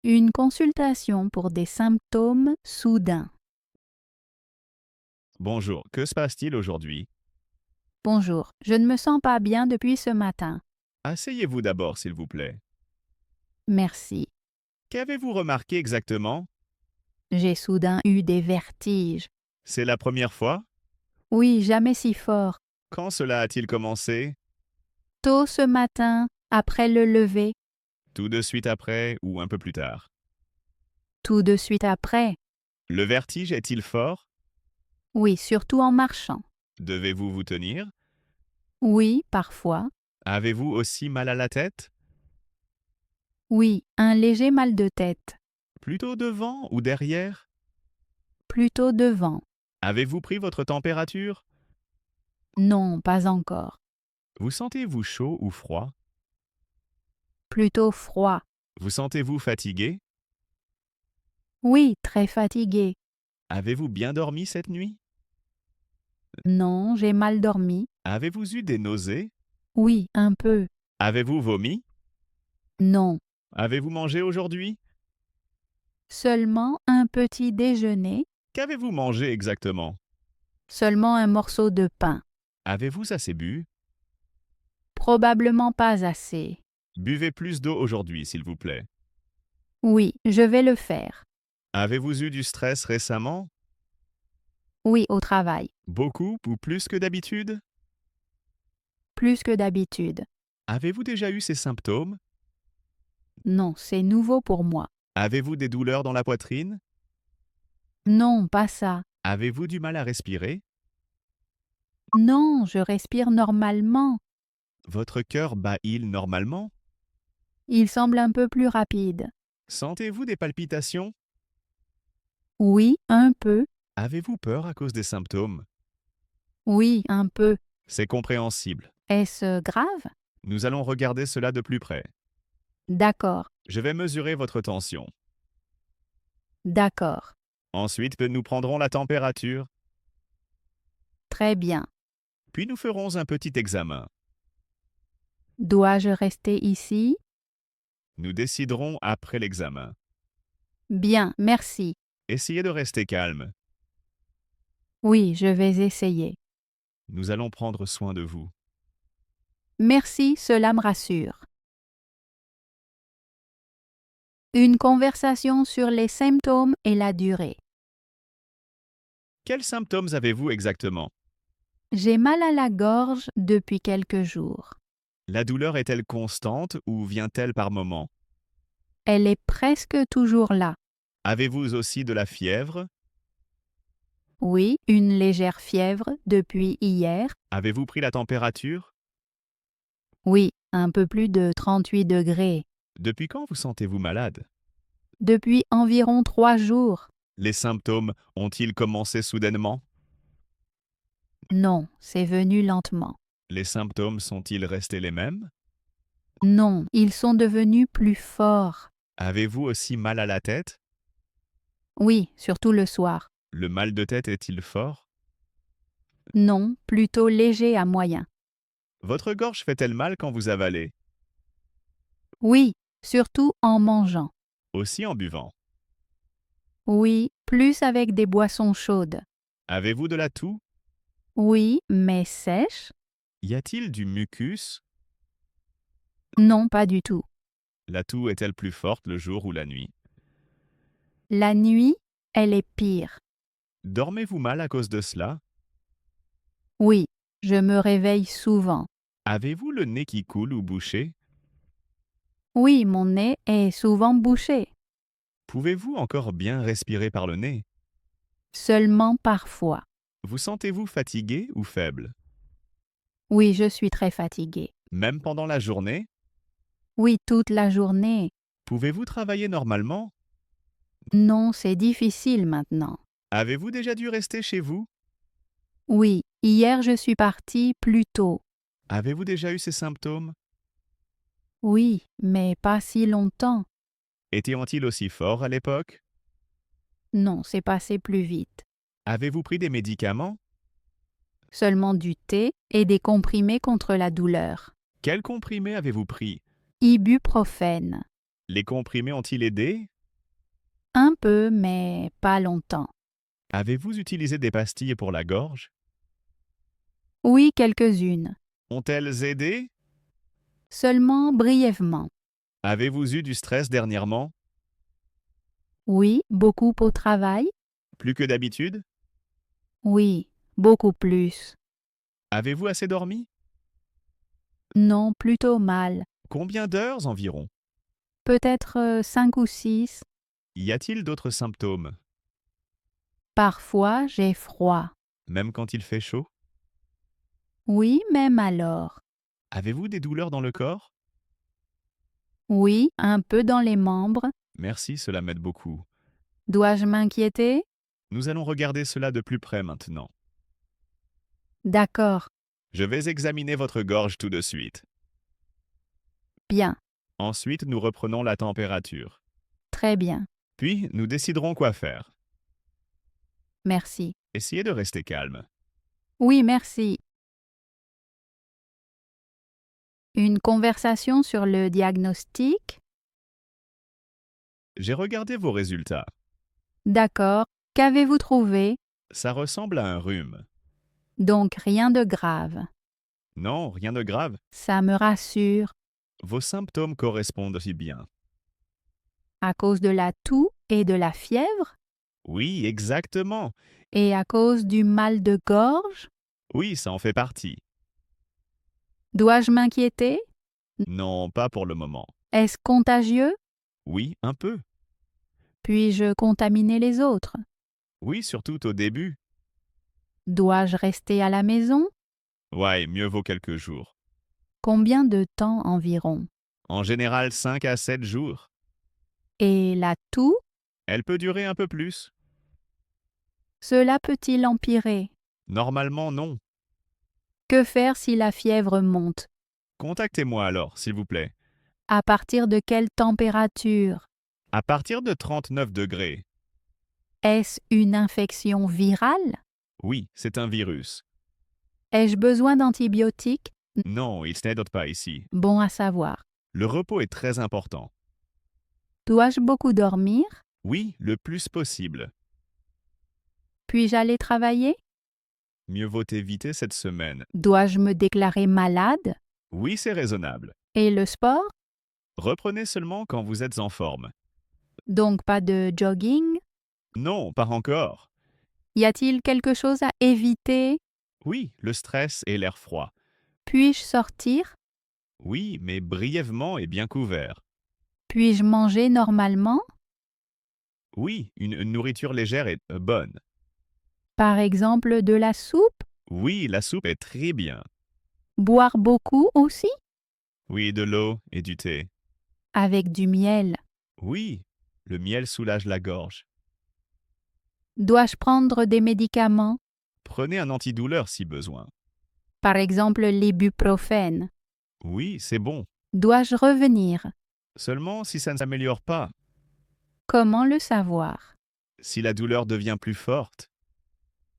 Une consultation pour des symptômes soudains. Bonjour, que se passe-t-il aujourd'hui? Bonjour, je ne me sens pas bien depuis ce matin. Asseyez-vous d'abord, s'il vous plaît. Merci. Qu'avez-vous remarqué exactement? J'ai soudain eu des vertiges. C'est la première fois? Oui, jamais si fort. Quand cela a-t-il commencé? Tôt ce matin, après le lever, Tout de suite après ou un peu plus tard? tout de suite après. Le vertige est-il fort? Oui, surtout en marchant. Devez-vous vous tenir? Oui, parfois. Avez-vous aussi mal à la tête? Oui, un léger mal de tête. Plutôt devant ou derrière? Plutôt devant. Avez-vous pris votre température? Non, pas encore. Vous sentez-vous chaud ou froid? Plutôt froid. Vous sentez-vous fatigué? Oui, très fatigué. Avez-vous bien dormi cette nuit? Non, j'ai mal dormi. Avez-vous eu des nausées? Oui, un peu. Avez-vous vomi? Non. Avez-vous mangé aujourd'hui? Seulement un petit déjeuner, Qu'avez-vous mangé exactement? seulement un morceau de pain. Avez-vous assez bu? Probablement pas assez. Buvez plus d'eau aujourd'hui, s'il vous plaît. Oui, je vais le faire. Avez-vous eu du stress récemment? Oui, au travail. Beaucoup ou plus que d'habitude? Plus que d'habitude. Avez-vous déjà eu ces symptômes? Non, c'est nouveau pour moi. Avez-vous des douleurs dans la poitrine? Non, pas ça. Avez-vous du mal à respirer? Non, je respire normalement. Votre cœur bat-il normalement? Il semble un peu plus rapide. Sentez-vous des palpitations? Oui, un peu. Avez-vous peur à cause des symptômes? Oui, un peu. C'est compréhensible. Est-ce grave? Nous allons regarder cela de plus près. D'accord, Je vais mesurer votre tension. d'accord. Ensuite, nous prendrons la température, Très bien. puis nous ferons un petit examen. Dois-je rester ici? Nous déciderons après l'examen. Bien, merci. Essayez de rester calme. Oui, je vais essayer. Nous allons prendre soin de vous. Merci, cela me rassure. Une conversation sur les symptômes et la durée. Quels symptômes avez-vous exactement? J'ai mal à la gorge depuis quelques jours. La douleur est-elle constante ou vient-elle par moments? Elle est presque toujours là. Avez-vous aussi de la fièvre? Oui, une légère fièvre depuis hier. Avez-vous pris la température? Oui, un peu plus de 38 degrés. Depuis quand vous sentez-vous malade? Depuis environ 3 jours. Les symptômes ont-ils commencé soudainement? Non, c'est venu lentement. Les symptômes sont-ils restés les mêmes? Non, ils sont devenus plus forts. Avez-vous aussi mal à la tête? Oui, surtout le soir. Le mal de tête est-il fort? Non, plutôt léger à moyen. Votre gorge fait-elle mal quand vous avalez? Oui, surtout en mangeant. Aussi en buvant. Oui, plus avec des boissons chaudes. Avez-vous de la toux? Oui, mais sèche? Y a-t-il du mucus? Non, pas du tout. La toux est-elle plus forte le jour ou la nuit? La nuit, elle est pire. Dormez-vous mal à cause de cela? Oui, je me réveille souvent. Avez-vous le nez qui coule ou bouché? Oui, mon nez est souvent bouché. Pouvez-vous encore bien respirer par le nez? Seulement parfois. Vous sentez-vous fatigué ou faible? Oui, je suis très fatiguée. Même pendant la journée? Oui, toute la journée. Pouvez-vous travailler normalement? Non, c'est difficile maintenant. Avez-vous déjà dû rester chez vous? Oui, hier je suis partie plus tôt. Avez-vous déjà eu ces symptômes? Oui, mais pas si longtemps. Étaient-ils aussi forts à l'époque? Non, c'est passé plus vite. Avez-vous pris des médicaments? Seulement du thé et des comprimés contre la douleur. Quels comprimés avez-vous pris? Ibuprofène. Les comprimés ont-ils aidé? Un peu, mais pas longtemps. Avez-vous utilisé des pastilles pour la gorge? Oui, quelques-unes. Ont-elles aidé? Seulement brièvement. Avez-vous eu du stress dernièrement? Oui, beaucoup au travail. Plus que d'habitude? Oui, beaucoup plus. Avez-vous assez dormi? Non, plutôt mal. Combien d'heures environ? Peut-être 5 ou 6. Y a-t-il d'autres symptômes? Parfois, j'ai froid. Même quand il fait chaud? Oui, même alors. Avez-vous des douleurs dans le corps? Oui, un peu dans les membres. Merci, cela m'aide beaucoup. Dois-je m'inquiéter? Nous allons regarder cela de plus près maintenant. D'accord, Je vais examiner votre gorge tout de suite. bien, Ensuite, nous reprenons la température. très bien. Puis, nous déciderons quoi faire. Merci. Essayez de rester calme. Oui, merci. Une conversation sur le diagnostic? J'ai regardé vos résultats. D'accord. Qu'avez-vous trouvé? Ça ressemble à un rhume. Donc rien de grave. Non, rien de grave. Ça me rassure. Vos symptômes correspondent aussi bien. À cause de la toux et de la fièvre? Oui, exactement. Et à cause du mal de gorge? Oui, ça en fait partie. Dois-je m'inquiéter? Non, pas pour le moment. Est-ce contagieux? Oui, un peu. Puis-je contaminer les autres? Oui, surtout au début. Dois-je rester à la maison? Ouais, mieux vaut quelques jours. Combien de temps environ? En général, 5 à 7 jours. Et la toux? Elle peut durer un peu plus. Cela peut-il empirer? Normalement, non. Que faire si la fièvre monte? Contactez-moi alors, s'il vous plaît. À partir de quelle température? À partir de 39 degrés. Est-ce une infection virale? Oui, c'est un virus. Ai-je besoin d'antibiotiques? Non, il n'aide pas ici. Bon à savoir. Le repos est très important. Dois-je beaucoup dormir? Oui, le plus possible. Puis-je aller travailler? Mieux vaut éviter cette semaine. Dois-je me déclarer malade? Oui, c'est raisonnable. Et le sport? Reprenez seulement quand vous êtes en forme. Donc pas de jogging? Non, pas encore. Y a-t-il quelque chose à éviter? Oui, le stress et l'air froid. Puis-je sortir? Oui, mais brièvement et bien couvert. Puis-je manger normalement? Oui, une nourriture légère est bonne. Par exemple de la soupe? Oui, la soupe est très bien. Boire beaucoup aussi? Oui, de l'eau et du thé. Avec du miel. Oui, le miel soulage la gorge. Dois-je prendre des médicaments? Prenez un antidouleur si besoin. Par exemple l'ibuprofène. Oui, c'est bon. Dois-je revenir? Seulement si ça ne s'améliore pas. Comment le savoir? Si la douleur devient plus forte.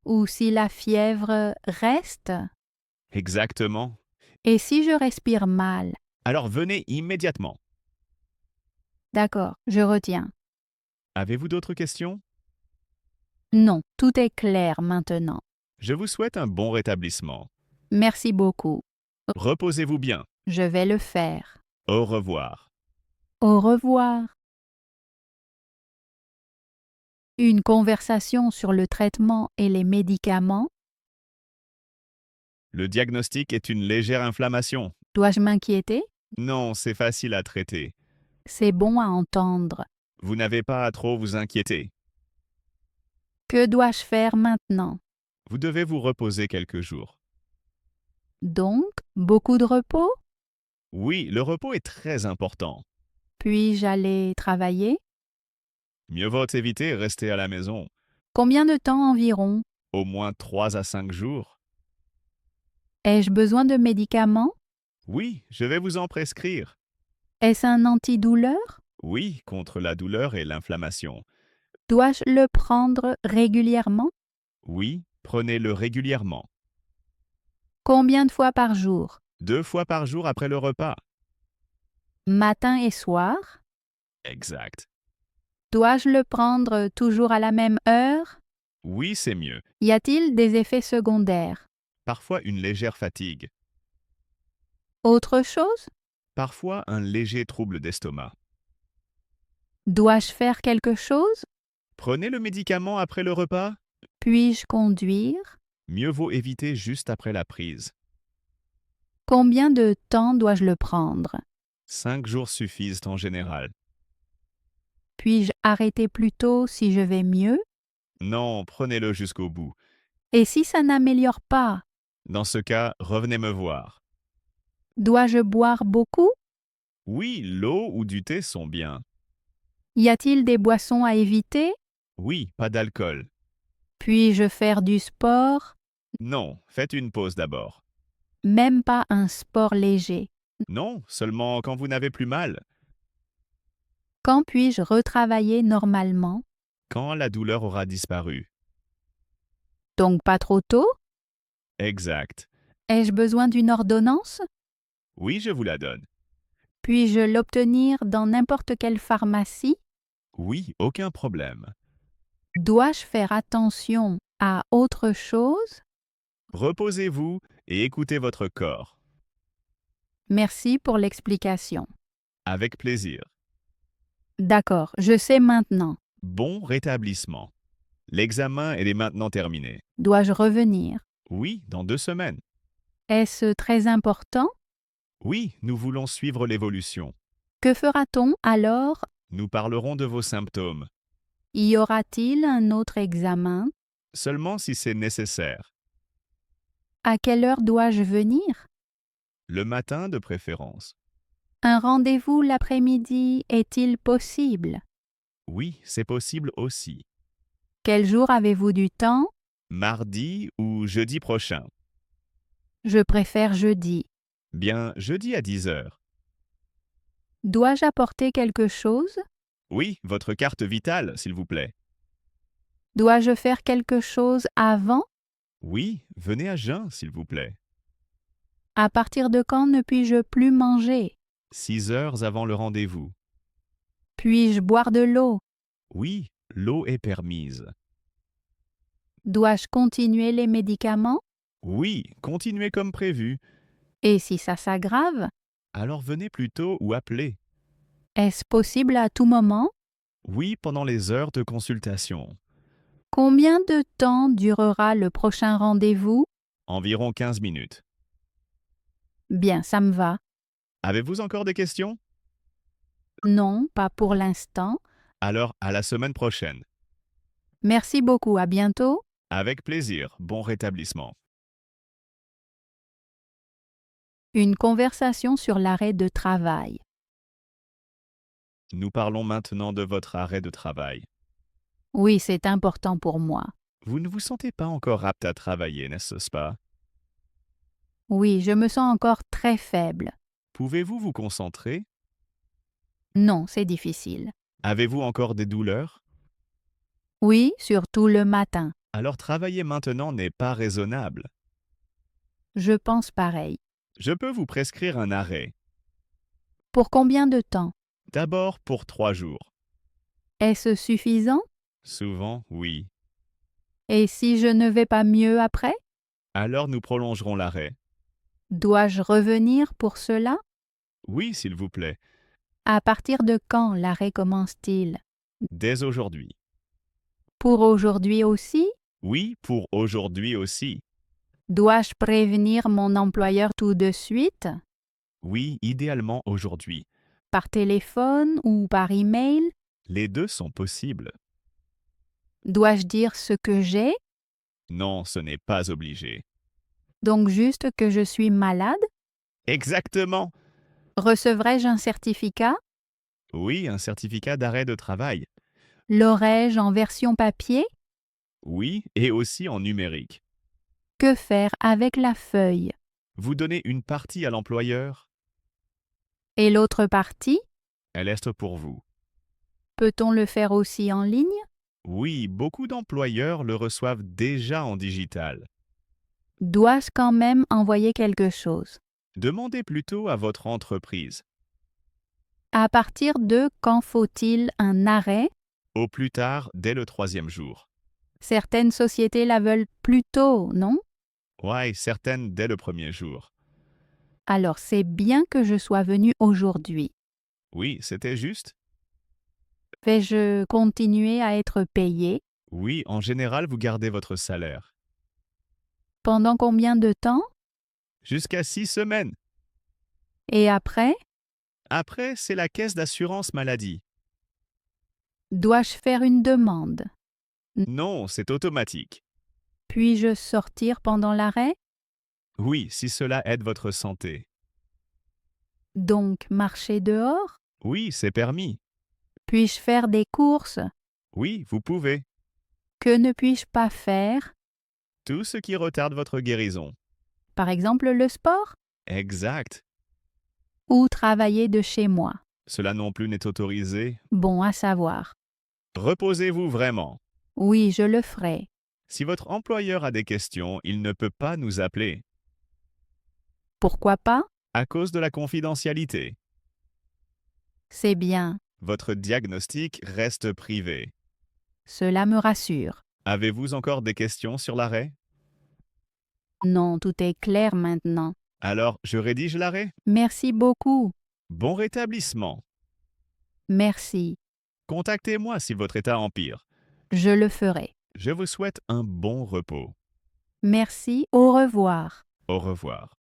Ou si la fièvre reste? Exactement. Et si je respire mal? Alors venez immédiatement. D'accord, je retiens. Avez-vous d'autres questions? Non, tout est clair maintenant. Je vous souhaite un bon rétablissement. Merci beaucoup. Reposez-vous bien. Je vais le faire. Au revoir. Au revoir. Une conversation sur le traitement et les médicaments. Le diagnostic est une légère inflammation. Dois-je m'inquiéter? Non, c'est facile à traiter. C'est bon à entendre. Vous n'avez pas à trop vous inquiéter. Que dois-je faire maintenant? Vous devez vous reposer quelques jours. Donc, beaucoup de repos? Oui, le repos est très important. Puis-je aller travailler? Mieux vaut éviter et rester à la maison. Combien de temps environ? Au moins 3 à 5 jours. Ai-je besoin de médicaments? Oui, je vais vous en prescrire. Est-ce un antidouleur? Oui, contre la douleur et l'inflammation. Dois-je le prendre régulièrement? Oui, prenez-le régulièrement. Combien de fois par jour? 2 fois par jour après le repas. Matin et soir? Exact. Dois-je le prendre toujours à la même heure? Oui, c'est mieux. Y a-t-il des effets secondaires? Parfois une légère fatigue. Autre chose? Parfois un léger trouble d'estomac. Dois-je faire quelque chose? Prenez le médicament après le repas? Puis-je conduire? Mieux vaut éviter juste après la prise. Combien de temps dois-je le prendre? 5 jours suffisent en général. Puis-je arrêter plus tôt si je vais mieux? Non, prenez-le jusqu'au bout. Et si ça n'améliore pas? Dans ce cas, revenez me voir. Dois-je boire beaucoup? Oui, l'eau ou du thé sont bien. Y a-t-il des boissons à éviter? Oui, pas d'alcool. Puis-je faire du sport? Non, faites une pause d'abord. Même pas un sport léger. Non, seulement quand vous n'avez plus mal. Quand puis-je retravailler normalement? Quand la douleur aura disparu. Donc pas trop tôt? Exact. Ai-je besoin d'une ordonnance? Oui, je vous la donne. Puis-je l'obtenir dans n'importe quelle pharmacie? Oui, aucun problème. Dois-je faire attention à autre chose? Reposez-vous et écoutez votre corps. Merci pour l'explication. Avec plaisir. D'accord, je sais maintenant. Bon rétablissement. L'examen est maintenant terminé. Dois-je revenir? Oui, dans 2 semaines. Est-ce très important? Oui, nous voulons suivre l'évolution. Que fera-t-on alors? Nous parlerons de vos symptômes, Y aura-t-il un autre examen? seulement si c'est nécessaire. À quelle heure dois-je venir? Le matin de préférence. Un rendez-vous l'après-midi est-il possible? Oui, c'est possible aussi. Quel jour avez-vous du temps? Mardi ou jeudi prochain. Je préfère jeudi. Bien, jeudi à 10 heures. Dois-je apporter quelque chose? Oui, votre carte vitale, s'il vous plaît. Dois-je faire quelque chose avant? Oui, venez à jeun, s'il vous plaît. À partir de quand ne puis-je plus manger? 6 heures avant le rendez-vous. Puis-je boire de l'eau? Oui, l'eau est permise. Dois-je continuer les médicaments? Oui, continuez comme prévu. Et si ça s'aggrave? Alors venez plus tôt ou appelez. Est-ce possible à tout moment? Oui, pendant les heures de consultation. Combien de temps durera le prochain rendez-vous? Environ 15 minutes. Bien, ça me va. Avez-vous encore des questions? Non, pas pour l'instant. Alors, à la semaine prochaine. Merci beaucoup, à bientôt. Avec plaisir. Bon rétablissement. Une conversation sur l'arrêt de travail. Nous parlons maintenant de votre arrêt de travail. Oui, c'est important pour moi. Vous ne vous sentez pas encore apte à travailler, n'est-ce pas? Oui, je me sens encore très faible. Pouvez-vous vous concentrer? Non, c'est difficile. Avez-vous encore des douleurs? Oui, surtout le matin. Alors travailler maintenant n'est pas raisonnable. Je pense pareil. Je peux vous prescrire un arrêt. Pour combien de temps? D'abord pour 3 jours. Est-ce suffisant? Souvent, oui. Et si je ne vais pas mieux après? Alors nous prolongerons l'arrêt. Dois-je revenir pour cela? Oui, s'il vous plaît. À partir de quand l'arrêt commence-t-il? Dès aujourd'hui. Pour aujourd'hui aussi? Oui, pour aujourd'hui aussi. Dois-je prévenir mon employeur tout de suite? Oui, idéalement aujourd'hui. Par téléphone ou par email? Les deux sont possibles. Dois-je dire ce que j'ai? Non, ce n'est pas obligé. Donc juste que je suis malade? Exactement. Recevrai-je un certificat? Oui, un certificat d'arrêt de travail. L'aurai-je en version papier? Oui, et aussi en numérique. Que faire avec la feuille? Vous donnez une partie à l'employeur, Et l'autre partie? elle reste pour vous. Peut-on le faire aussi en ligne? Oui, beaucoup d'employeurs le reçoivent déjà en digital. Dois-je quand même envoyer quelque chose? Demandez plutôt à votre entreprise. À partir de quand faut-il un arrêt? Au plus tard, dès le 3e jour. Certaines sociétés la veulent plus tôt, non? Ouais, certaines dès le 1er jour. Alors c'est bien que je sois venue aujourd'hui. Oui, c'était juste? Vais-je continuer à être payée? Oui, en général, vous gardez votre salaire. Pendant combien de temps? Jusqu'à 6 semaines. Et après? Après, c'est la caisse d'assurance maladie. Dois-je faire une demande? Non, c'est automatique. Puis-je sortir pendant l'arrêt? Oui, si cela aide votre santé. Donc marcher dehors? Oui, c'est permis. Puis-je faire des courses? Oui, vous pouvez. Que ne puis-je pas faire? Tout ce qui retarde votre guérison. Par exemple le sport? Exact. Ou travailler de chez moi? Cela non plus n'est autorisé. Bon à savoir. Reposez-vous vraiment. Oui, je le ferai. Si votre employeur a des questions, il ne peut pas nous appeler. Pourquoi pas? À cause de la confidentialité. C'est bien. Votre diagnostic reste privé. Cela me rassure. Avez-vous encore des questions sur l'arrêt? Non, tout est clair maintenant. Alors, je rédige l'arrêt? Merci beaucoup. Bon rétablissement. Merci. Contactez-moi si votre état empire. Je le ferai. Je vous souhaite un bon repos. Merci. Au revoir. Au revoir.